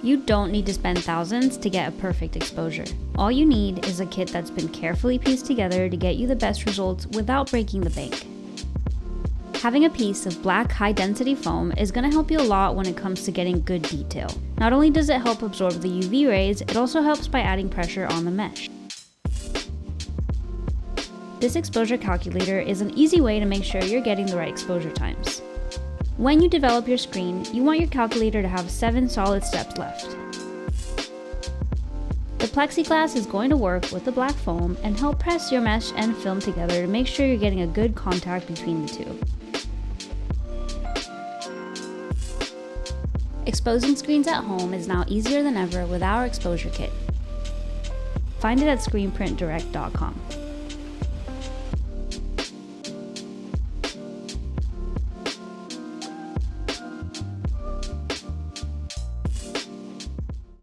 You don't need to spend thousands to get a perfect exposure. All you need is a kit that's been carefully pieced together to get you the best results without breaking the bank. Having a piece of black high-density foam is going to help you a lot when it comes to getting good detail. Not only does it help absorb the UV rays, it also helps by adding pressure on the mesh. This exposure calculator is an easy way to make sure you're getting the right exposure times. When you develop your screen, you want your calculator to have 7 solid steps left. The plexiglass is going to work with the black foam and help press your mesh and film together to make sure you're getting a good contact between the two. Exposing screens at home is now easier than ever with our exposure kit. Find it at screenprintdirect.com.